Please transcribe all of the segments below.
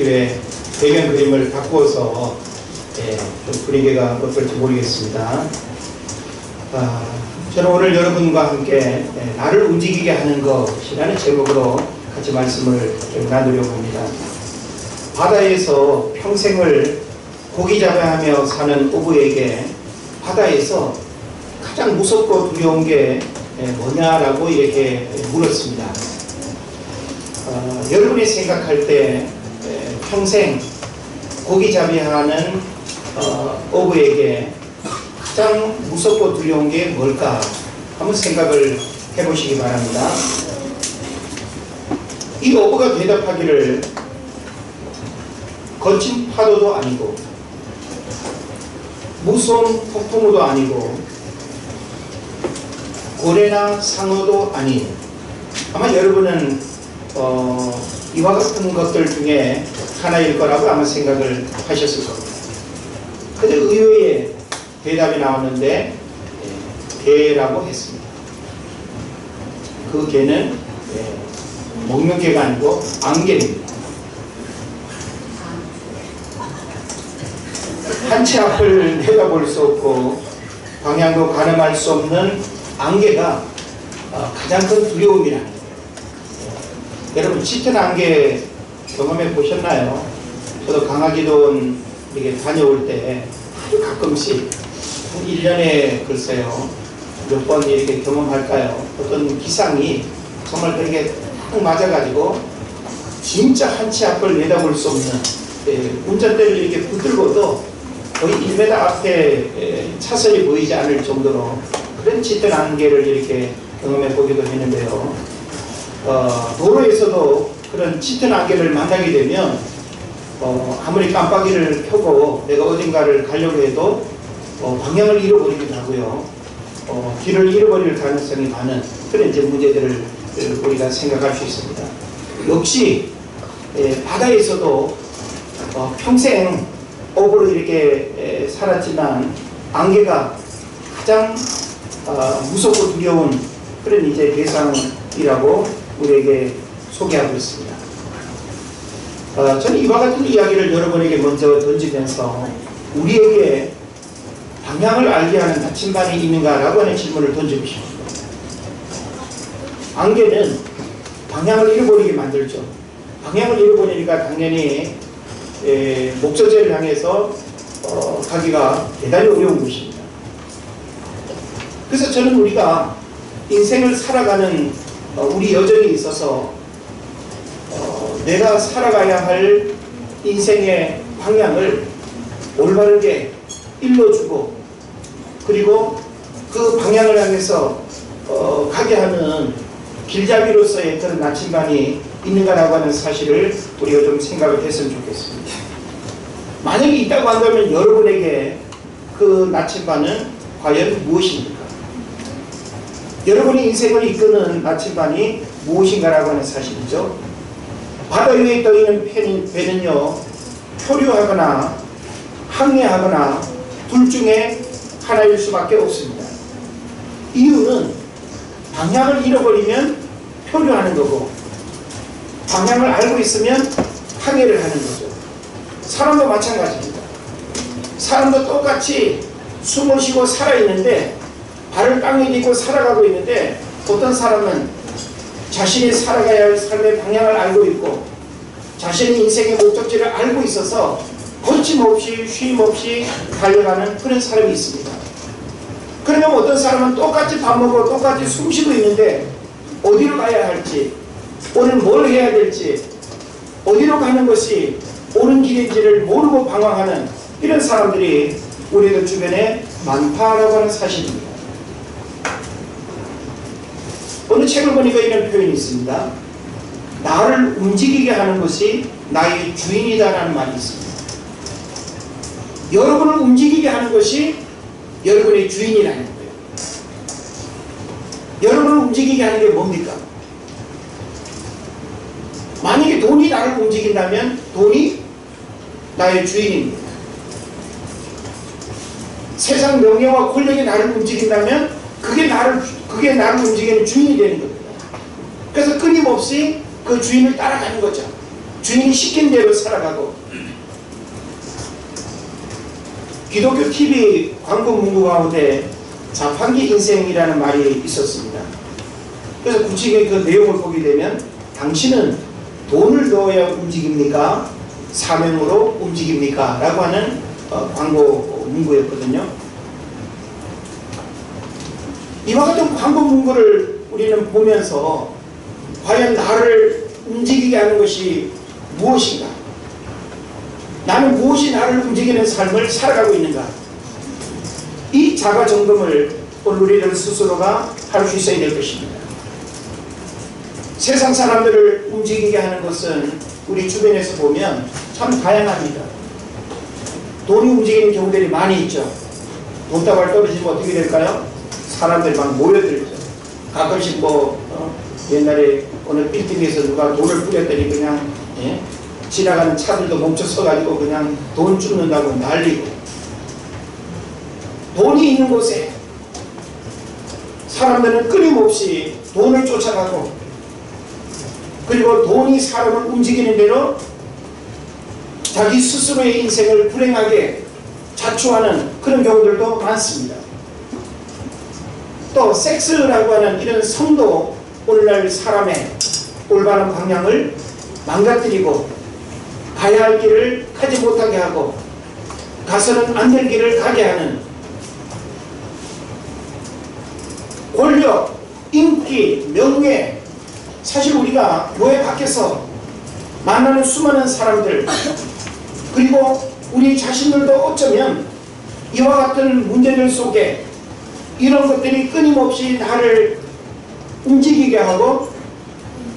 기회 배경 그림을 바꾸어서 좀 분위기가 어떨지 모르겠습니다. 저는 오늘 여러분과 함께 나를 움직이게 하는 것이라는 제목으로 같이 말씀을 나누려고 합니다. 바다에서 평생을 고기 잡아야 하며 사는 어부에게 바다에서 가장 무섭고 두려운 게 뭐냐라고 이렇게 물었습니다. 여러분이 생각할 때 평생 고기 잡아야 하는 어부에게 가장 무섭고 두려운 게 뭘까? 한번 생각을 해보시기 바랍니다. 이 어부가 대답하기를 거친 파도도 아니고 무서운 폭풍우도 아니고 고래나 상어도 아닌, 아마 여러분은 이와 같은 것들 중에 하나일 거라고 아마 생각을 하셨을 겁니다. 그런데 의외의 대답이 나왔는데 개라고 했습니다. 그 개는 먹는 개가 아니고 안개입니다. 한 치 앞을 내다볼 수 없고 방향도 가늠할 수 없는 안개가 가장 큰 두려움이라는 거예요. 여러분 짙은 안개 경험해 보셨나요? 저도 강화기도원 이렇게 다녀올 때 아주 가끔씩 1년에 글쎄요 몇 번 이렇게 경험할까요? 어떤 기상이 정말 그렇게 딱 맞아가지고 진짜 한 치 앞을 내다볼 수 없는, 운전대를 이렇게 붙들고도 거의 1m 앞에 차선이 보이지 않을 정도로 그런 짙은 안개를 이렇게 경험해 보기도 했는데요. 도로에서도 그런 짙은 안개를 만나게 되면 아무리 깜빡이를 켜고 내가 어딘가를 가려고 해도 방향을 잃어버리기도 하고요. 길을 잃어버릴 가능성이 많은 그런 이제 문제들을 우리가 생각할 수 있습니다. 역시 바다에서도 평생 어부로 이렇게 살았지만 안개가 가장 무섭고 두려운 그런 이제 대상이라고 우리에게 소개하고 있습니다. 저는 이와 같은 이야기를 여러분에게 먼저 던지면서 우리에게 방향을 알게 하는 나침반이 있는가라고 하는 질문을 던지고 싶습니다. 안개는 방향을 잃어버리게 만들죠. 방향을 잃어버리니까 당연히 목적지를 향해서 가기가 대단히 어려운 것입니다. 그래서 저는 우리가 인생을 살아가는 우리 여정에 있어서 내가 살아가야 할 인생의 방향을 올바르게 일러주고 그리고 그 방향을 향해서 가게 하는 길잡이로서의 그런 나침반이 있는가라고 하는 사실을 우리가 좀 생각을 했으면 좋겠습니다. 만약에 있다고 한다면 여러분에게 그 나침반은 과연 무엇입니까? 여러분의 인생을 이끄는 나침반이 무엇인가라고 하는 사실이죠. 바다 위에 떠있는 배는요, 표류하거나 항해하거나 둘 중에 하나일 수밖에 없습니다. 이유는 방향을 잃어버리면 표류하는 거고 방향을 알고 있으면 항해를 하는 거죠. 사람도 마찬가지입니다. 사람도 똑같이 숨을 쉬고 살아있는데 발을 땅에 딛고 살아가고 있는데 어떤 사람은 자신이 살아가야 할 삶의 방향을 알고 있고 자신의 인생의 목적지를 알고 있어서 거침없이 쉼없이 달려가는 그런 사람이 있습니다. 그러면 어떤 사람은 똑같이 밥 먹고 똑같이 숨 쉬고 있는데 어디로 가야 할지, 오늘 뭘 해야 될지, 어디로 가는 것이 옳은 길인지를 모르고 방황하는 이런 사람들이 우리들 주변에 많다라고 하는 사실입니다. 어느 책을 보니까 이런 표현이 있습니다. 나를 움직이게 하는 것이 나의 주인이다라는 말이 있습니다. 여러분을 움직이게 하는 것이 여러분의 주인이라는 거예요. 여러분을 움직이게 하는 게 뭡니까? 만약에 돈이 나를 움직인다면 돈이 나의 주인입니다. 세상 명예와 권력이 나를 움직인다면 그게 나를 움직이는 주인이 되는 겁니다. 그래서 끊임없이 그 주인을 따라가는 거죠. 주인이 시킨 대로 살아가고, 기독교 TV 광고 문구 가운데 자판기 인생이라는 말이 있었습니다. 그래서 구체적인 그 내용을 보게 되면 당신은 돈을 넣어야 움직입니까? 사명으로 움직입니까? 라고 하는 광고 문구였거든요. 이와 같은 광고 문구를 우리는 보면서 과연 나를 움직이게 하는 것이 무엇인가? 나는 무엇이 나를 움직이는 삶을 살아가고 있는가? 이 자가 점검을 오늘 우리들 스스로가 할 수 있어야 될 것입니다. 세상 사람들을 움직이게 하는 것은 우리 주변에서 보면 참 다양합니다. 돈이 움직이는 경우들이 많이 있죠. 돈다발 떨어지면 어떻게 될까요? 사람들이 막 모여들죠. 가끔씩 옛날에 어느 빌딩에서 누가 돈을 뿌렸더니 그냥 지나가는 차들도 멈춰 서가지고 그냥 돈 줍는다고 난리고, 돈이 있는 곳에 사람들은 끊임없이 돈을 쫓아가고, 그리고 돈이 사람을 움직이는 대로 자기 스스로의 인생을 불행하게 자초하는 그런 경우들도 많습니다. 또 섹스라고 하는 이런 성도 오늘날 사람의 올바른 방향을 망가뜨리고 가야 할 길을 가지 못하게 하고 가서는 안 될 길을 가게 하는 권력, 인기, 명예, 사실 우리가 교회 밖에서 만나는 수많은 사람들, 그리고 우리 자신들도 어쩌면 이와 같은 문제들 속에 이런 것들이 끊임없이 나를 움직이게 하고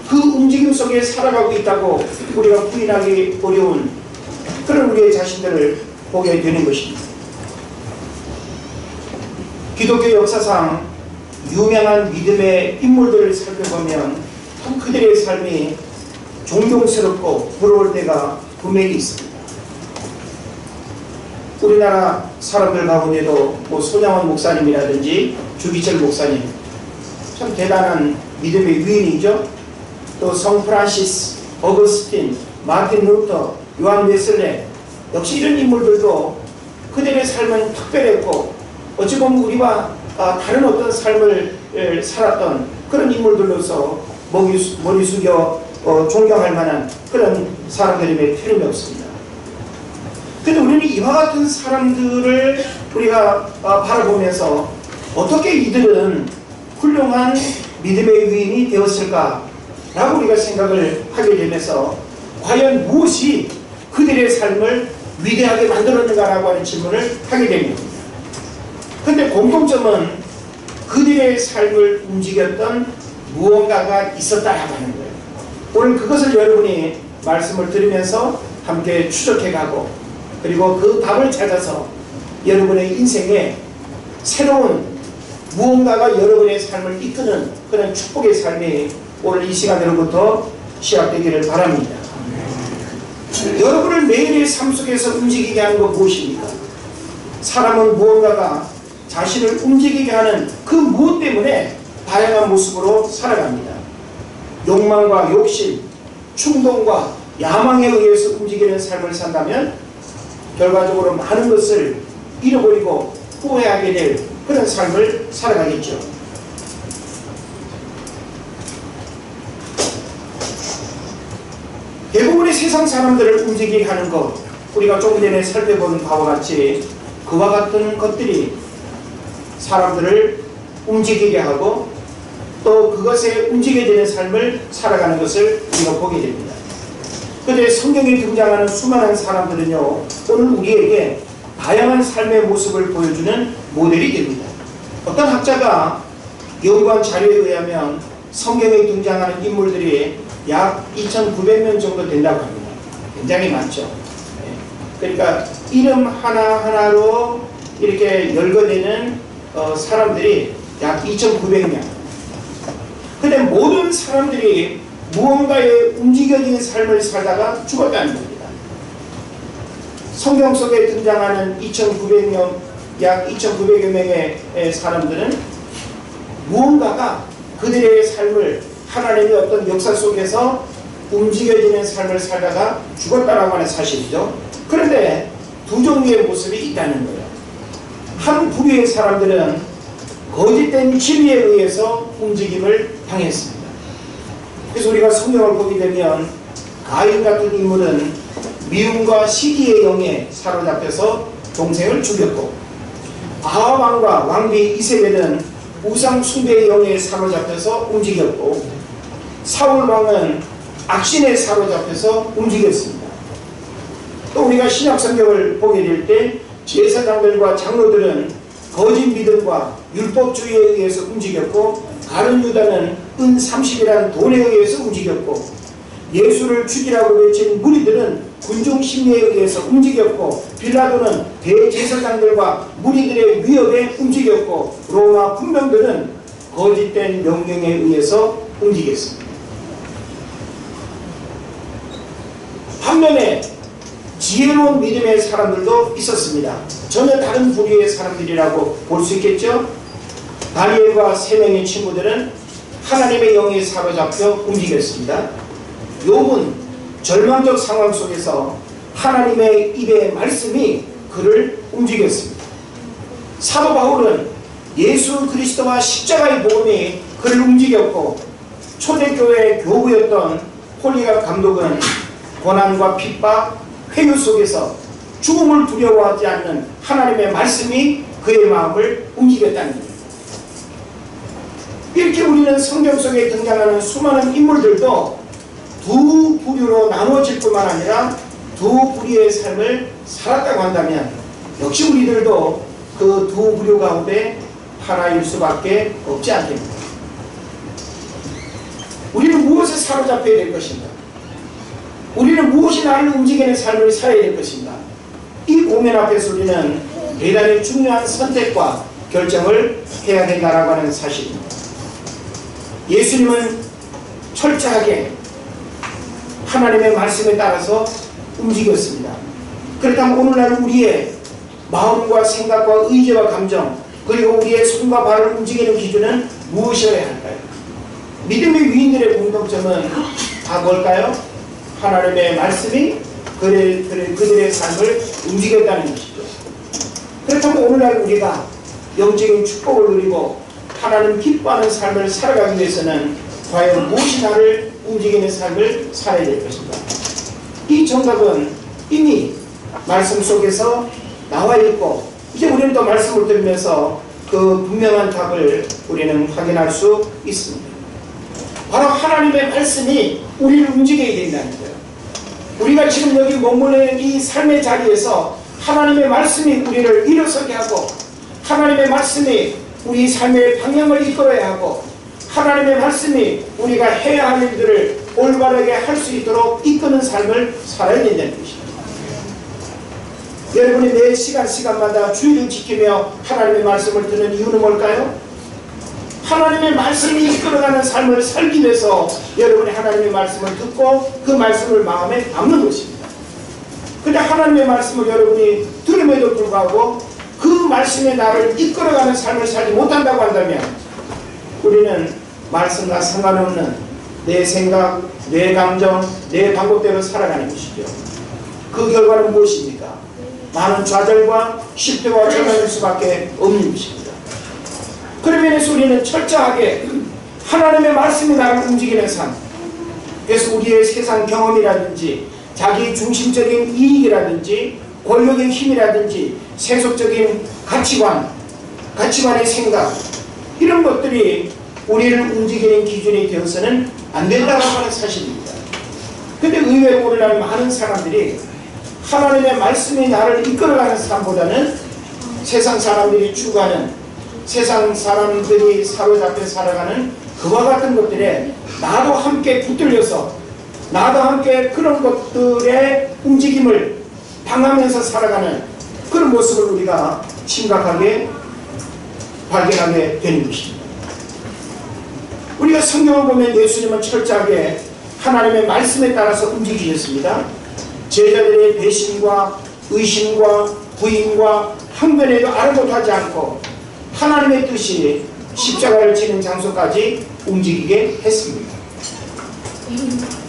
그 움직임 속에 살아가고 있다고 우리가 부인하기 어려운 그런 우리의 자신들을 보게 되는 것입니다. 기독교 역사상 유명한 믿음의 인물들을 살펴보면 참 그들의 삶이 존경스럽고 부러울 때가 분명히 있습니다. 우리나라 사람들 가운데도 손양원 목사님이라든지 주기철 목사님, 참 대단한 믿음의 위인이죠. 또 성 프란시스, 어거스틴, 마틴 루터, 요한 웨슬레, 역시 이런 인물들도 그들의 삶은 특별했고 어찌 보면 우리와 다른 어떤 삶을 살았던 그런 인물들로서 머리 숙여 존경할 만한 그런 사람들임에 틀림이 없습니다. 그런데 우리는 이와 같은 사람들을 우리가 바라보면서 어떻게 이들은 훌륭한 믿음의 위인이 되었을까라고 우리가 생각을 하게 되면서 과연 무엇이 그들의 삶을 위대하게 만들었는가라고 하는 질문을 하게 됩니다. 그런데 공통점은 그들의 삶을 움직였던 무언가가 있었다라고 하는 거예요. 오늘 그것을 여러분이 말씀을 들으면서 함께 추적해가고 그리고 그 답을 찾아서 여러분의 인생에 새로운 무언가가 여러분의 삶을 이끄는 그런 축복의 삶이 오늘 이 시간으로부터 시작되기를 바랍니다. 여러분을 매일의 삶 속에서 움직이게 하는 것 무엇입니까? 사람은 무언가가 자신을 움직이게 하는 그 무엇 때문에 다양한 모습으로 살아갑니다. 욕망과 욕심, 충동과 야망에 의해서 움직이는 삶을 산다면 결과적으로 많은 것을 잃어버리고 후회하게 될 그런 삶을 살아가겠죠. 대부분의 세상 사람들을 움직이게 하는 것, 우리가 조금 전에 살펴본 바와 같이 그와 같은 것들이 사람들을 움직이게 하고 또 그것에 움직이게 되는 삶을 살아가는 것을 우리가 보게 됩니다. 그런데 성경에 등장하는 수많은 사람들은요, 오늘 우리에게 다양한 삶의 모습을 보여주는 모델이 됩니다. 어떤 학자가 연구한 자료에 의하면 성경에 등장하는 인물들이 약 2,900명 정도 된다고 합니다. 굉장히 많죠. 그러니까 이름 하나하나로 이렇게 열거되는 사람들이 약 2,900명. 근데 모든 사람들이 무언가에 움직여진 삶을 살다가 죽었다는 겁니다. 성경 속에 등장하는 2,900명, 약 2,900여 명의 사람들은 무언가가 그들의 삶을 하나님의 어떤 역사 속에서 움직여지는 삶을 살다가 죽었다라고 하는 사실이죠. 그런데 두 종류의 모습이 있다는 거예요. 한 부류의 사람들은 거짓된 진리에 의해서 움직임을 당했습니다. 그래서 우리가 성경을 보게 되면 가인 같은 인물은 미움과 시기의 영에 사로잡혀서 동생을 죽였고, 아합 왕과 왕비 이세벨은 우상 숭배의 영에 사로잡혀서 움직였고, 사울 왕은 악신에 사로잡혀서 움직였습니다. 또 우리가 신약 성경을 보게 될 때 제사장들과 장로들은 거짓 믿음과 율법주의에 의해서 움직였고, 가룟 유다는 은 30이라는 돈에 의해서 움직였고, 예수를 죽이라고 외친 무리들은 군중 심리에 의해서 움직였고, 빌라도는 대제사장들과 무리들의 위협에 움직였고, 로마 군병들은 거짓된 명령에 의해서 움직였습니다. 반면에 지혜로운 믿음의 사람들도 있었습니다. 전혀 다른 부류의 사람들이라고 볼 수 있겠죠. 다니엘과 세 명의 친구들은 하나님의 영에 사로잡혀 움직였습니다. 욥은 절망적 상황 속에서 하나님의 입의 말씀이 그를 움직였습니다. 사도 바울은 예수 그리스도와 십자가의 복음이 그를 움직였고, 초대교회의 교부였던 폴리갑 감독은 고난과 핍박, 회유 속에서 죽음을 두려워하지 않는 하나님의 말씀이 그의 마음을 움직였다는 겁니다. 이렇게 우리는 성경 속에 등장하는 수많은 인물들도 두 부류로 나눠질 뿐만 아니라 두 부류의 삶을 살았다고 한다면, 역시 우리들도 그 두 부류 가운데 하나일 수밖에 없지 않겠습니까? 우리는 무엇에 사로잡혀야 될 것인가? 우리는 무엇이 나를 움직이는 삶을 살아야 될 것인가? 이 고민 앞에서 우리는 대단히 중요한 선택과 결정을 해야 된다라고 하는 사실입니다. 예수님은 철저하게 하나님의 말씀에 따라서 움직였습니다. 그렇다면 오늘날 우리의 마음과 생각과 의지와 감정, 그리고 우리의 손과 발을 움직이는 기준은 무엇이어야 할까요? 믿음의 위인들의 공통점은 다 뭘까요? 하나님의 말씀이 그들의 삶을 움직였다는 것이죠. 그렇다면 오늘날 우리가 영적인 축복을 누리고 하나님 기뻐하는 삶을 살아가기 위해서는 과연 무엇이 나를 움직이는 삶을 살아야 될 것인가? 이 정답은 이미 말씀 속에서 나와 있고, 이제 우리는 또 말씀을 들으면서 그 분명한 답을 우리는 확인할 수 있습니다. 바로 하나님의 말씀이 우리를 움직여야 된다는 거예요. 우리가 지금 여기 머무는 이 삶의 자리에서 하나님의 말씀이 우리를 일어서게 하고, 하나님의 말씀이 우리 삶의 방향을 이끌어야 하고, 하나님의 말씀이 우리가 해야 할 일들을 올바르게 할 수 있도록 이끄는 삶을 살아야 된다는 것입니다. 여러분이 매 시간마다 주의를 지키며 하나님의 말씀을 듣는 이유는 뭘까요? 하나님의 말씀이 이끌어가는 삶을 살기 위해서 여러분이 하나님의 말씀을 듣고 그 말씀을 마음에 담는 것입니다. 그런데 하나님의 말씀을 여러분이 들음에도 불구하고 그 말씀에 나를 이끌어가는 삶을 살지 못한다고 한다면, 우리는 말씀과 상관없는 내 생각, 내 감정, 내 방법대로 살아가는 것이죠. 그 결과는 무엇입니까? 많은 좌절과 실패와 절망일 수밖에 없는 것입니다. 그런 면에서 우리는 철저하게 하나님의 말씀이 나를 움직이는 삶, 그래서 우리의 세상 경험이라든지 자기 중심적인 이익이라든지 권력의 힘이라든지 세속적인 가치관의 생각, 이런 것들이 우리를 움직이는 기준이 되어서는 안 된다고 하는 사실입니다. 그런데 의외로 오늘날 많은 사람들이 하나님의 말씀이 나를 이끌어가는 삶보다는 세상 사람들이 추구하는, 세상 사람들이 사로잡혀 살아가는 그와 같은 것들에 나도 함께 붙들려서 나도 함께 그런 것들의 움직임을 당하면서 살아가는 그런 모습을 우리가 심각하게 발견하게 되는 것입니다. 우리가 성경을 보면 예수님은 철저하게 하나님의 말씀에 따라서 움직이셨습니다. 제자들의 배신과 의심과 부인과 항변에도 아랑곳하지 않고 하나님의 뜻이 십자가를 지는 장소까지 움직이게 했습니다.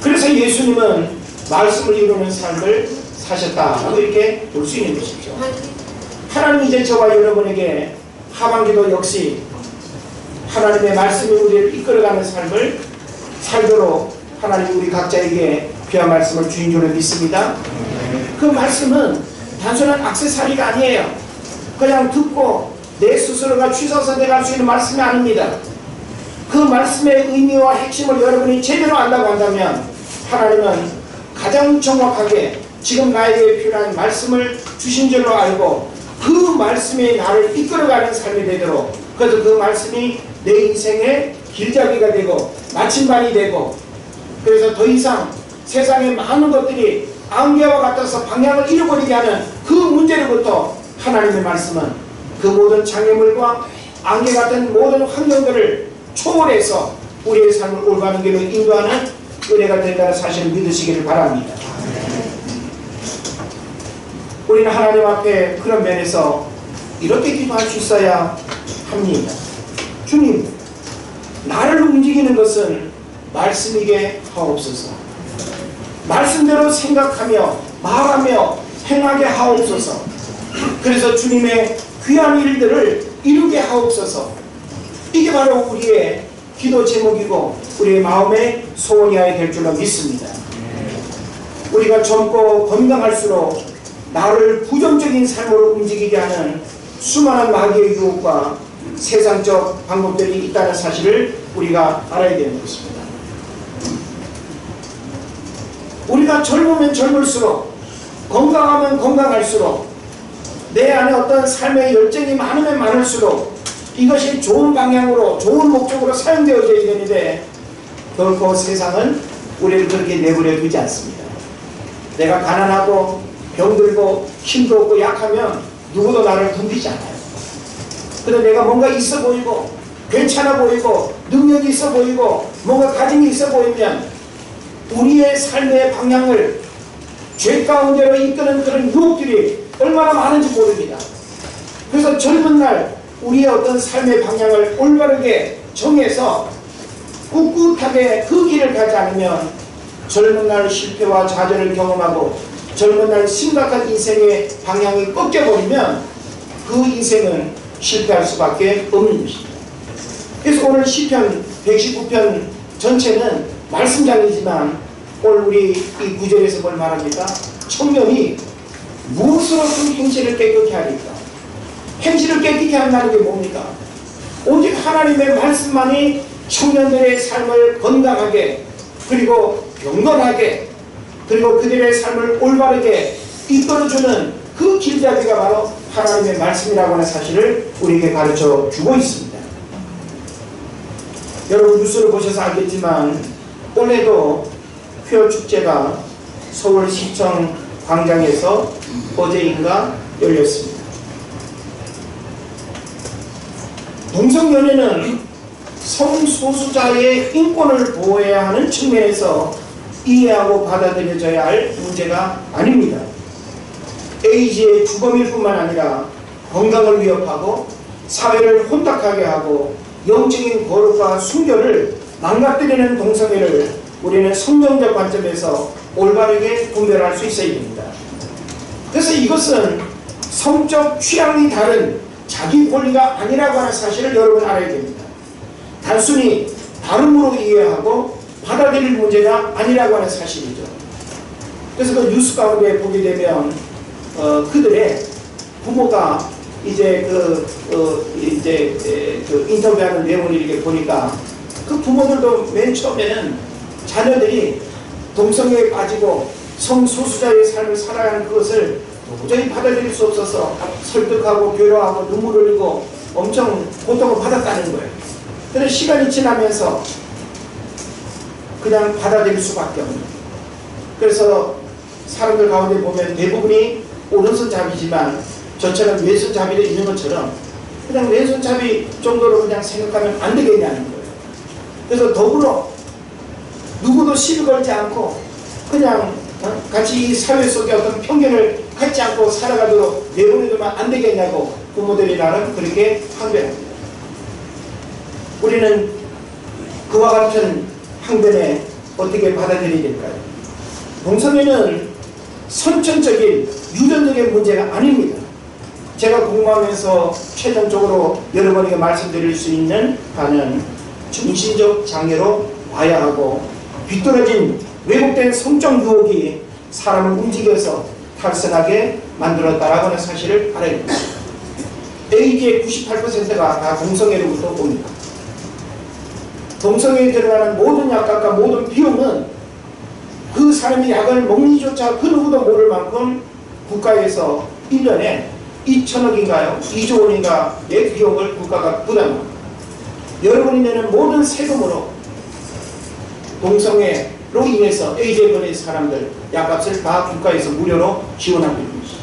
그래서 예수님은 말씀을 이루는 삶을 사셨다고 이렇게 볼 수 있는 것이죠. 하나님 이제 저와 여러분에게 하반기도 역시 하나님의 말씀이 우리를 이끌어가는 삶을 살도록 하나님 우리 각자에게 귀한 말씀을 주인 줄로 믿습니다. 그 말씀은 단순한 액세서리가 아니에요. 그냥 듣고 내 스스로가 취사서 내갈 수 있는 말씀이 아닙니다. 그 말씀의 의미와 핵심을 여러분이 제대로 안다고 한다면 하나님은 가장 정확하게 지금 나에게 필요한 말씀을 주신 줄로 알고 그 말씀이 나를 이끌어가는 삶이 되도록, 그래서 그 말씀이 내 인생의 길잡이가 되고 나침반이 되고, 그래서 더 이상 세상의 많은 것들이 안개와 같아서 방향을 잃어버리게 하는 그 문제로부터 하나님의 말씀은 그 모든 장애물과 안개 같은 모든 환경들을 초월해서 우리의 삶을 올바른 길로 인도하는 은혜가 된다는 사실을 믿으시기를 바랍니다. 우리는 하나님 앞에 그런 면에서 이렇게 기도할 수 있어야 합니다. 주님, 나를 움직이는 것은 말씀이게 하옵소서. 말씀대로 생각하며 말하며 행하게 하옵소서. 그래서 주님의 귀한 일들을 이루게 하옵소서. 이게 바로 우리의 기도 제목이고 우리의 마음의 소원이어야 될 줄로 믿습니다. 우리가 젊고 건강할수록 나를 부정적인 삶으로 움직이게 하는 수많은 마귀의 유혹과 세상적 방법들이 있다는 사실을 우리가 알아야 되는 것입니다. 우리가 젊으면 젊을수록, 건강하면 건강할수록, 내 안에 어떤 삶의 열정이 많으면 많을수록 이것이 좋은 방향으로, 좋은 목적으로 사용되어져야 되는데 결코 세상은 우리를 그렇게 내버려 두지 않습니다. 내가 가난하고 병들고 힘도 없고 약하면 누구도 나를 덤비지 않아요. 그런데 내가 뭔가 있어 보이고 괜찮아 보이고 능력이 있어 보이고 뭔가 가짐이 있어 보이면 우리의 삶의 방향을 죄 가운데로 이끄는 그런 유혹들이 얼마나 많은지 모릅니다. 그래서 젊은 날 우리의 어떤 삶의 방향을 올바르게 정해서 꿋꿋하게 그 길을 가지 않으면 젊은 날 실패와 좌절을 경험하고 젊은 날 심각한 인생의 방향이 꺾여버리면 그 인생은 실패할 수밖에 없는 것입니다. 그래서 오늘 시편 119편 전체는 말씀장이지만 오늘 우리 이 구절에서 뭘 말합니까? 청년이 무엇으로 그 행실을 깨끗게 하리까? 행실을 깨끗게 한다는 게 뭡니까? 오직 하나님의 말씀만이 청년들의 삶을 건강하게 그리고 경건하게 그리고 그들의 삶을 올바르게 이끌어주는 그 길잡이가 바로 하나님의 말씀이라고 하는 사실을 우리에게 가르쳐 주고 있습니다. 여러분 뉴스를 보셔서 알겠지만 올해도 퀴어 축제가 서울시청 광장에서 어제인가 열렸습니다. 동성연애는 성소수자의 인권을 보호해야 하는 측면에서 이해하고 받아들여져야 할 문제가 아닙니다. 에이즈의 주범일 뿐만 아니라 건강을 위협하고 사회를 혼탁하게 하고 영적인 거룩과 순결을 망가뜨리는 동성애를 우리는 성경적 관점에서 올바르게 분별할 수 있어야 됩니다. 그래서 이것은 성적 취향이 다른 자기 권리가 아니라고 하는 사실을 여러분 알아야 됩니다. 단순히 다름으로 이해하고 받아들일 문제가 아니라고 하는 사실이죠. 그래서 그 뉴스 가운데 보게 되면 그들의 부모가 이제 그 인터뷰하는 내용을 이렇게 보니까 그 부모들도 맨 처음에는 자녀들이 동성애에 빠지고 성소수자의 삶을 살아가는 그것을 도저히 받아들일 수 없어서 설득하고 교류하고 눈물 흘리고 엄청 고통을 받았다는 거예요. 그런데 시간이 지나면서 그냥 받아들일 수밖에 없는. 그래서 사람들 가운데 보면 대부분이 오른손잡이지만 저처럼 왼손잡이도 있는 것처럼 그냥 왼손잡이 정도로 그냥 생각하면 안 되겠냐는 거예요. 그래서 더불어 누구도 시비 걸지 않고 그냥 같이 이 사회 속에 어떤 편견을 갖지 않고 살아가도록 내보내두면 안 되겠냐고 부모들이 나는 그렇게 항변합니다. 우리는 그와 같은 항변에 어떻게 받아들여야 될까요? 동성애는 선천적인 유전적인 문제가 아닙니다. 제가 공부하면서 최종적으로 여러분에게 말씀드릴 수 있는 바는 정신적 장애로 봐야 하고, 비뚤어진 왜곡된 성적 유혹이 사람을 움직여서 탈선하게 만들었다라고 하는 사실을 알아야 됩니다. AD의 98%가 다 동성애로부터 옵니다. 동성애에 들어가는 모든 약값과 모든 비용은 그 사람이 약을 먹는지조차 그 누구도 모를 만큼 국가에서 1년에 2천억인가요? 2조 원인가의 비용을 국가가 부담합니다. 여러분이 내는 모든 세금으로 동성애로 인해서 AIDS에 걸린 사람들 약값을 다 국가에서 무료로 지원하고 있는 것이죠.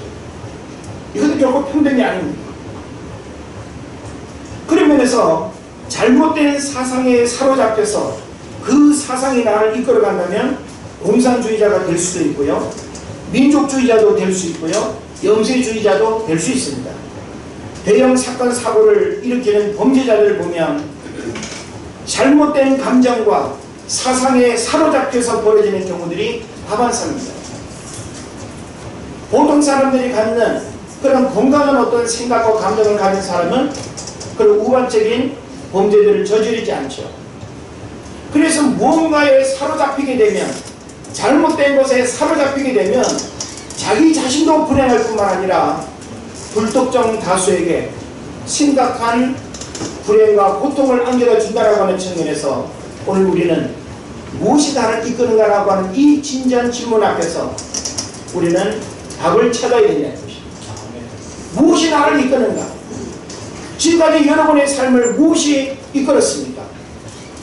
이것도 결국 평등이 아닙니다. 그런 면에서 잘못된 사상에 사로잡혀서 그 사상이 나를 이끌어간다면 공산주의자가 될 수도 있고요, 민족주의자도 될 수 있고요, 영세주의자도 될 수 있습니다. 대형 사건 사고를 일으키는 범죄자들을 보면 잘못된 감정과 사상에 사로잡혀서 벌어지는 경우들이 다반사입니다. 보통 사람들이 갖는 그런 건강한 어떤 생각과 감정을 가진 사람은 그런 우발적인 범죄들을 저지르지 않죠. 그래서 무언가에 사로잡히게 되면, 잘못된 것에 사로잡히게 되면 자기 자신도 불행할 뿐만 아니라 불특정 다수에게 심각한 불행과 고통을 안겨다 준다라고 하는 측면에서 오늘 우리는 무엇이 나를 이끄는가라고 하는 이 진지한 질문 앞에서 우리는 답을 찾아야 된다는 것입니다. 무엇이 나를 이끄는가? 지금까지 여러분의 삶을 무엇이 이끌었습니까?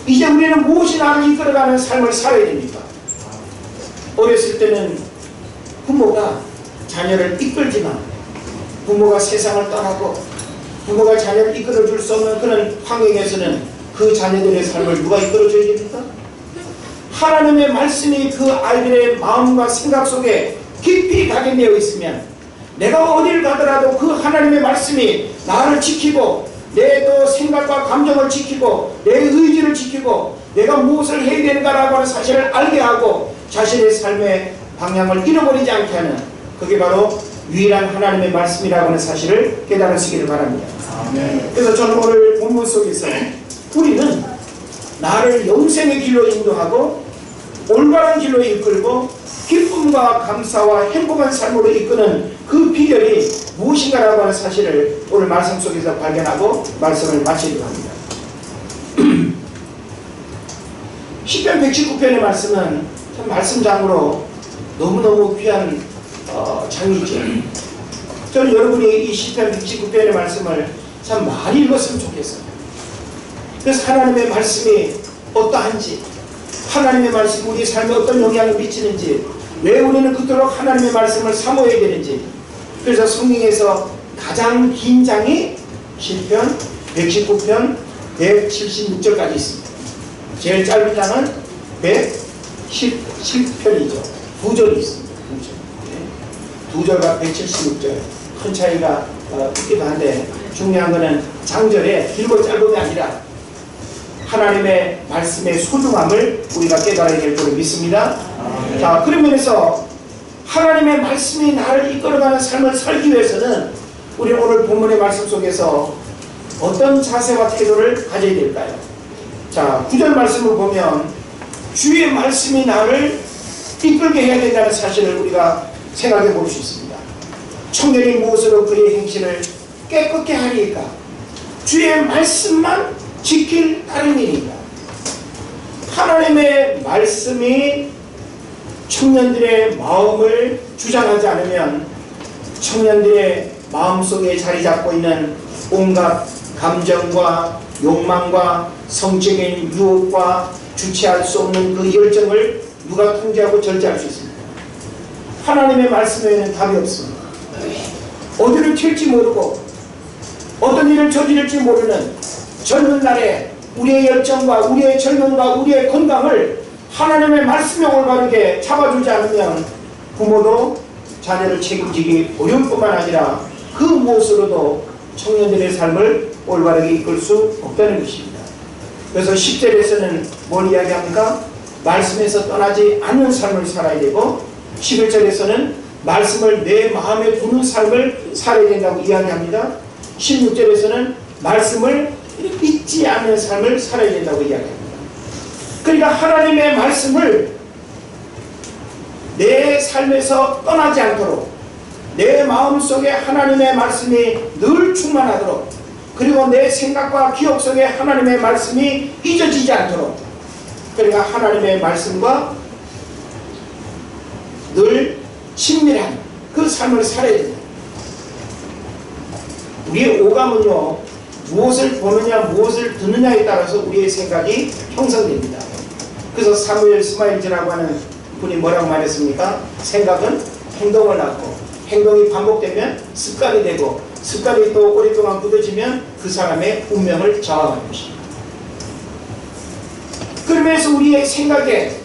이제 우리는 무엇이 나를 이끌어가는 삶을 살아야 됩니까? 어렸을 때는 부모가 자녀를 이끌지만 부모가 세상을 떠나고 부모가 자녀를 이끌어줄 수 없는 그런 환경에서는 그 자녀들의 삶을 누가 이끌어줘야 됩니까? 하나님의 말씀이 그 아이들의 마음과 생각 속에 깊이 각인되어 있으면 내가 어딜 가더라도 그 하나님의 말씀이 나를 지키고 내 또 생각과 감정을 지키고 내 의지를 지키고 내가 무엇을 해야 되는가라고 하는 사실을 알게 하고 자신의 삶의 방향을 잃어버리지 않게 하는, 그게 바로 유일한 하나님의 말씀이라고 하는 사실을 깨달으시기를 바랍니다. 아멘. 그래서 저는 오늘 본문 속에서 우리는 나를 영생의 길로 인도하고 올바른 길로 이끌고 기쁨과 감사와 행복한 삶으로 이끄는 그 비결이 무엇인가라고 하는 사실을 오늘 말씀 속에서 발견하고 말씀을 마치려고 합니다. 시편 119편의 말씀은 참 말씀장으로 너무너무 귀한 장이죠. 저는 여러분이 이 시편 119편의 말씀을 참 많이 읽었으면 좋겠어요. 그래서 하나님의 말씀이 어떠한지, 하나님의 말씀이 우리 삶에 어떤 영향을 미치는지, 왜 우리는 그토록 하나님의 말씀을 사모해야 되는지. 그래서 성경에서 가장 긴 장이 시편 119편 176절까지 있습니다. 제일 짧은 장은 117편이죠. 2절이 있습니다. 2절과 176절 큰 차이가 있기도 한데, 중요한 것은 장절에 길고 짧음이 아니라 하나님의 말씀의 소중함을 우리가 깨달아야 될 것을 믿습니다. 자, 그런 면에서 하나님의 말씀이 나를 이끌어가는 삶을 살기 위해서는 우리 오늘 본문의 말씀 속에서 어떤 자세와 태도를 가져야 될까요? 자, 9절 말씀을 보면 주의 말씀이 나를 이끌게 해야 된다는 사실을 우리가 생각해 볼 수 있습니다. 청년이 무엇으로 그의 행실을 깨끗게 하리까? 주의 말씀만 지킬 따름이니까. 하나님의 말씀이 청년들의 마음을 주장하지 않으면 청년들의 마음속에 자리 잡고 있는 온갖 감정과 욕망과 성적인 유혹과 주체할 수 없는 그 열정을 누가 통제하고 절제할 수 있습니까? 하나님의 말씀 외에는 답이 없습니다. 어디를 튈지 모르고 어떤 일을 저지를지 모르는 젊은 날에 우리의 열정과 우리의 젊음과 우리의 건강을 하나님의 말씀에 올바르게 잡아주지 않으면 부모도 자녀를 책임지기 어려울 뿐만 아니라 그 무엇으로도 청년들의 삶을 올바르게 이끌 수 없다는 것입니다. 그래서 10절에서는 뭘 이야기합니까? 말씀에서 떠나지 않는 삶을 살아야 되고 11절에서는 말씀을 내 마음에 두는 삶을 살아야 된다고 이야기합니다. 16절에서는 말씀을 잊지 않는 삶을 살아야 된다고 이야기합니다. 그러니까 하나님의 말씀을 내 삶에서 떠나지 않도록 내 마음속에 하나님의 말씀이 늘 충만하도록 그리고 내 생각과 기억 속에 하나님의 말씀이 잊어지지 않도록 그러니까 하나님의 말씀과 늘 친밀한 그 삶을 살아야 됩니다. 우리의 오감은요 무엇을 보느냐 무엇을 듣느냐에 따라서 우리의 생각이 형성됩니다. 그래서 사무엘 스마일즈라고 하는 분이 뭐라고 말했습니까? 생각은 행동을 낳고 행동이 반복되면 습관이 되고 습관이 또 오랫동안 굳어지면 그 사람의 운명을 좌우하는 것입니다. 그러면서 우리의 생각에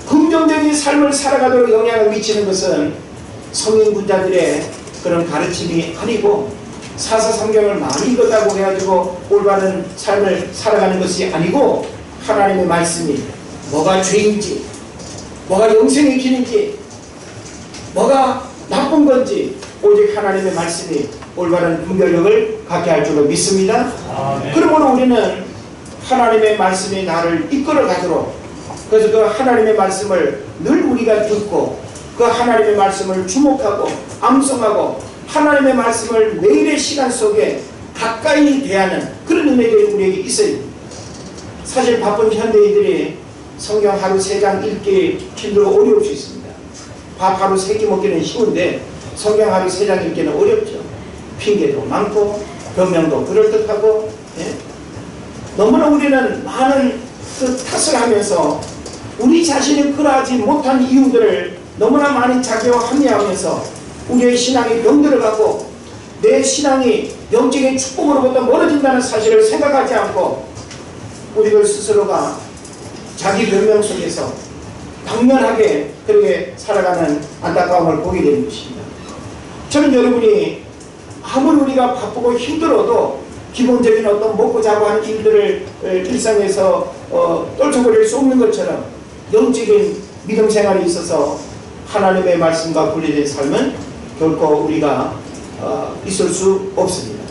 긍정적인 삶을 살아가도록 영향을 미치는 것은 성인 군자들의 그런 가르침이 아니고 사사성경을 많이 읽었다고 해가지고 올바른 삶을 살아가는 것이 아니고 하나님의 말씀이 뭐가 죄인지 뭐가 영생의 길인지 뭐가 나쁜 건지 오직 하나님의 말씀이 올바른 분별력을 갖게 할 줄로 믿습니다. 그러므로 우리는 하나님의 말씀이 나를 이끌어 가도록 그래서 그 하나님의 말씀을 늘 우리가 듣고 그 하나님의 말씀을 주목하고 암송하고 하나님의 말씀을 매일의 시간 속에 가까이 대하는 그런 은혜가 우리에게 있어야 됩니다. 사실 바쁜 현대인들이 성경 하루 3장 읽기 힘들고 어려울 수 있습니다. 밥 하루 3끼 먹기는 쉬운데 성경 하루 3장 읽기는 어렵죠. 핑계도 많고 변명도 그럴듯하고 너무나 우리는 많은 그 탓을 하면서 우리 자신이 그러하지 못한 이유들을 너무나 많이 자기와 합리화하면서 우리의 신앙이 병들어가고 내 신앙이 영적인 축복으로부터 멀어진다는 사실을 생각하지 않고 우리들 스스로가 자기 변명 속에서 당연하게 그렇게 살아가는 안타까움을 보게 되는 것입니다. 저는 여러분이 아무리 우리가 바쁘고 힘들어도 기본적인 어떤 먹고 자고 하는 일들을 일상에서 떨쳐버릴 수 없는 것처럼 영적인 믿음 생활에 있어서 하나님의 말씀과 분리된 삶은 결코 우리가 있을 수 없습니다.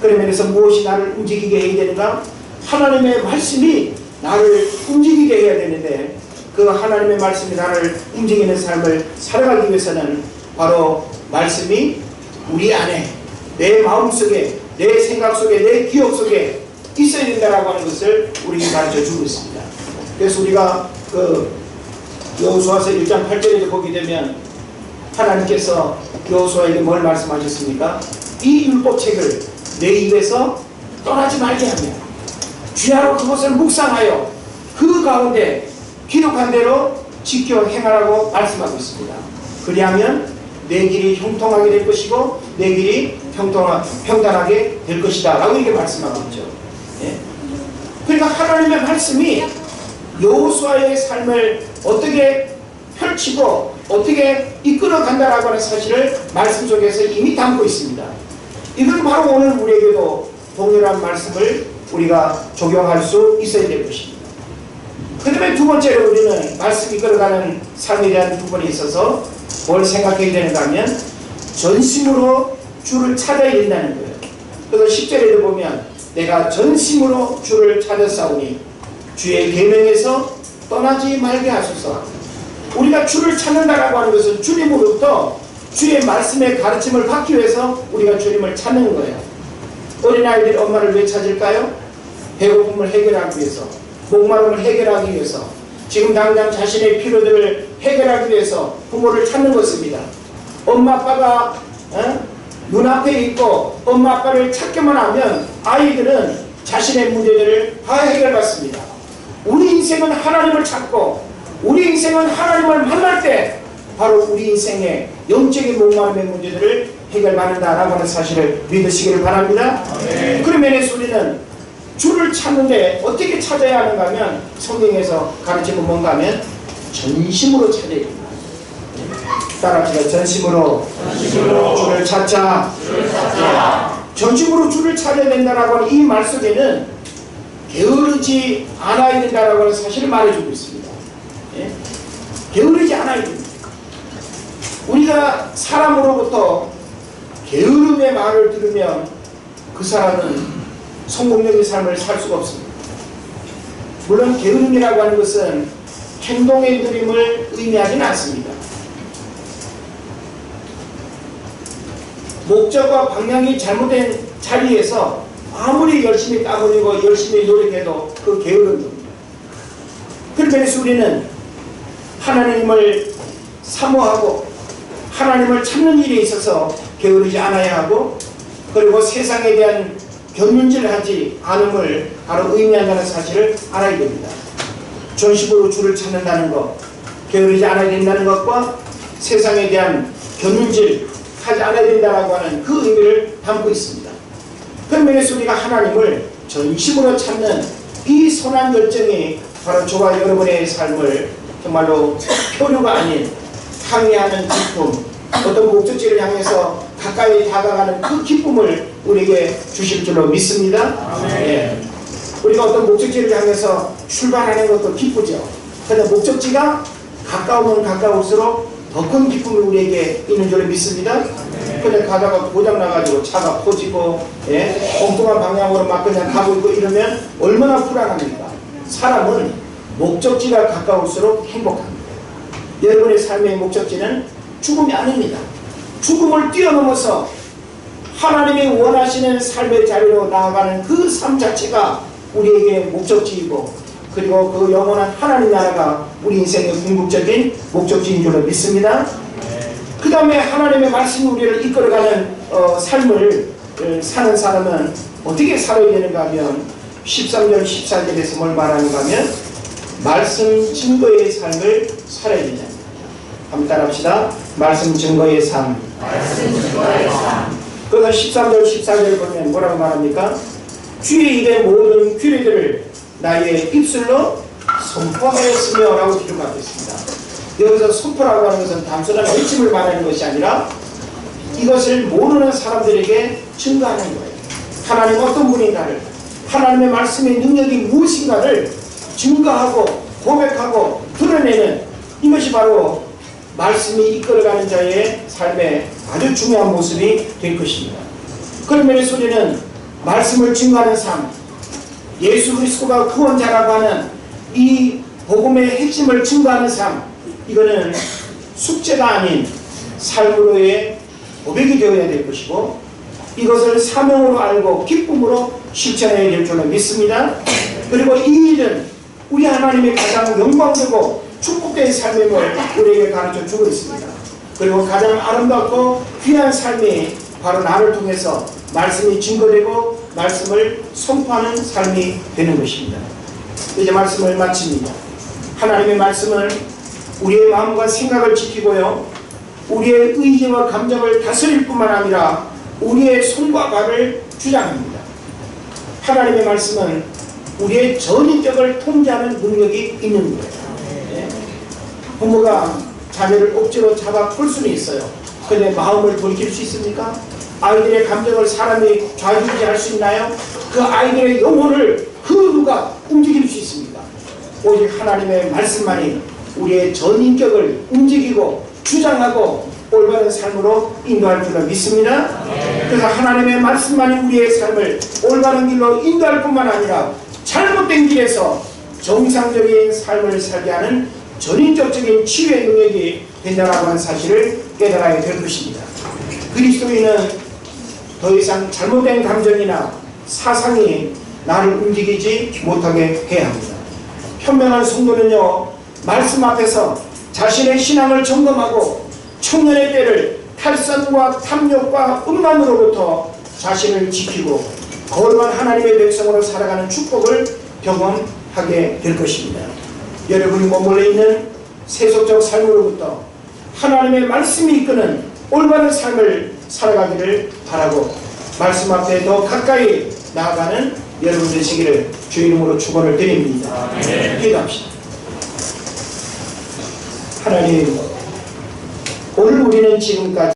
그런 면에서 무엇이 나를 움직이게 해야 되는가? 하나님의 말씀이 나를 움직이게 해야 되는데 그 하나님의 말씀이 나를 움직이는 삶을 살아가기 위해서는 바로 말씀이 우리 안에 내 마음속에 내 생각 속에 내 기억 속에 있어야 된다라고 하는 것을 우리에게 가르쳐 주고 있습니다. 그래서 우리가 그 여호수아서 1장 8절에도 보게 되면 하나님께서 여호수아에게 뭘 말씀하셨습니까? 이 율법책을 내 입에서 떠나지 말게 하며 주야로 그것을 묵상하여 그 가운데 기록한 대로 지켜 행하라고 말씀하고 있습니다. 그리하면 내 길이 형통하게 될 것이고 내 길이 평탄하게 될 것이다 라고 이렇게 말씀하고 있죠. 그러니까 하나님의 말씀이 여호수아의 삶을 어떻게 펼치고 어떻게 이끌어 간다라고 하는 사실을 말씀 속에서 이미 담고 있습니다. 이건 바로 오늘 우리에게도 동일한 말씀을 우리가 적용할 수 있어야 될 것입니다. 그 다음에 두 번째로 우리는 말씀 이끌어가는 삶에 대한 부분에 있어서 뭘 생각해야 되는가 하면 전심으로 주를 찾아야 된다는 거예요. 그래서 10절에도 보면 내가 전심으로 주를 찾았사오니 주의 계명에서 떠나지 말게 하소서. 우리가 주를 찾는다라고 하는 것은 주님으로부터 주의 말씀의 가르침을 받기 위해서 우리가 주님을 찾는 거예요. 어린아이들이 엄마를 왜 찾을까요? 배고픔을 해결하기 위해서, 목마름을 해결하기 위해서, 지금 당장 자신의 필요들을 해결하기 위해서 부모를 찾는 것입니다. 엄마 아빠가 눈앞에 있고 엄마 아빠를 찾기만 하면 아이들은 자신의 문제들을 다 해결받습니다. 우리 인생은 하나님을 찾고 우리 인생은 하나님을 만날 때 바로 우리 인생의 영적인 목마름의 문제들을 해결받는다라고 하는 사실을 믿으시기를 바랍니다. 그런 면에서 우리는 주를 찾는데 어떻게 찾아야 하는가 하면 성경에서 가르치는 뭔가 하면 전심으로 찾아야 됩니다. 따라합시다. 전심으로 주를 찾자. 전심으로 주를 찾아야 된다라고 하는 이 말 속에는 게으르지 않아야 된다라고 하는 사실을 말해주고 있습니다. 게으르지 않아야 됩니다. 우리가 사람으로부터 게으름의 말을 들으면 그 사람은 성공적인 삶을 살 수가 없습니다. 물론 게으름이라고 하는 것은 행동의 느림을 의미하지는 않습니다. 목적과 방향이 잘못된 자리에서 아무리 열심히 땀 흘리고 열심히 노력해도 그 게으름입니다. 그래서 우리는 하나님을 사모하고 하나님을 찾는 일에 있어서 게으르지 않아야 하고, 그리고 세상에 대한 견눈질 하지 않음을 바로 의미한다는 사실을 알아야 됩니다. 전식으로 주를 찾는다는 것, 게으르지 않아야 된다는 것과 세상에 대한 견눈질 하지 않아야 된다고 하는 그 의미를 담고 있습니다. 그런 면에서 우리가 하나님을 전심으로 찾는 이 선한 결정이 바로 저와 여러분의 삶을 정말로 표류가 아닌 항해하는 기쁨, 어떤 목적지를 향해서 가까이 다가가는 그 기쁨을 우리에게 주실 줄로 믿습니다. 예. 우리가 어떤 목적지를 향해서 출발하는 것도 기쁘죠. 그런데 목적지가 가까우면 가까울수록 더 큰 기쁨이 우리에게 있는 줄로 믿습니다. 그런데 가다가 고장나가지고 차가 퍼지고, 예? 엉뚱한 방향으로 막 그냥 가고 있고 이러면 얼마나 불안합니까? 사람은 목적지가 가까울수록 행복합니다. 여러분의 삶의 목적지는 죽음이 아닙니다. 죽음을 뛰어넘어서 하나님이 원하시는 삶의 자리로 나아가는 그 삶 자체가 우리에게 목적지이고, 그리고 그 영원한 하나님 나라가 우리 인생의 궁극적인 목적지인 줄로 믿습니다. 그 다음에 하나님의 말씀이 우리를 이끌어가는 삶을 사는 사람은 어떻게 살아야 되는가 하면 13절 14절에서 뭘 말하는가 하면 말씀 증거의 삶을 살아야 되잖아요. 한번 따라합시다. 말씀 증거의 삶. 그래서 13절 14절 보면 뭐라고 말합니까? 주의 입의 모든 규례들을 나의 입술로 선포하였으며 라고 기록하고 있습니다. 여기서 선포라고 하는 것은 단순한 외침을 말하는 것이 아니라 이것을 모르는 사람들에게 증거하는 거예요. 하나님 어떤 분인가를, 하나님의 말씀의 능력이 무엇인가를 증거하고 고백하고 드러내는, 이것이 바로 말씀이 이끌어가는 자의 삶의 아주 중요한 모습이 될 것입니다. 그런 면에서 우리는 말씀을 증거하는 삶, 예수 그리스도가 구원자라고 하는 이 복음의 핵심을 증거하는 삶, 이거는 숙제가 아닌 삶으로의 고백이 되어야 될 것이고, 이것을 사명으로 알고 기쁨으로 실천해야 될 줄로 믿습니다. 그리고 이 일은 우리 하나님의 가장 영광되고 축복된 삶임을 우리에게 가르쳐 주고 있습니다. 그리고 가장 아름답고 귀한 삶이 바로 나를 통해서 말씀이 증거되고 말씀을 선포하는 삶이 되는 것입니다. 이제 말씀을 마칩니다. 하나님의 말씀은 우리의 마음과 생각을 지키고요, 우리의 의지와 감정을 다스릴 뿐만 아니라 우리의 손과 발을 주장합니다. 하나님의 말씀은 우리의 전인격을 통제하는 능력이 있는 거예요. 부모가 자녀를 억지로 잡아 풀 수는 있어요. 그런데 마음을 돌릴 수 있습니까? 아이들의 감정을 사람이 좌지우지할 수 있나요? 그 아이들의 영혼을 그 누가 움직일 수 있습니까? 오직 하나님의 말씀만이 우리의 전인격을 움직이고 주장하고 올바른 삶으로 인도할 줄로 믿습니다. 그래서 하나님의 말씀만이 우리의 삶을 올바른 길로 인도할 뿐만 아니라 잘못된 길에서 정상적인 삶을 살게 하는 전인격적인 치유의 능력이 된다고 하는 사실을 깨달아야 될 것입니다. 그리스도인은 더 이상 잘못된 감정이나 사상이 나를 움직이지 못하게 해야 합니다. 현명한 성도는요, 말씀 앞에서 자신의 신앙을 점검하고 청년의 때를 탈선과 탐욕과 음란으로부터 자신을 지키고 거룩한 하나님의 백성으로 살아가는 축복을 경험하게 될 것입니다. 여러분이 머물러 있는 세속적 삶으로부터 하나님의 말씀이 이끄는 올바른 삶을 살아가기를 바라고 말씀 앞에 더 가까이 나아가는 여러분 되시기를 주 이름으로 축원을 드립니다. 기도합시다. 하나님, 오늘 우리는 지금까지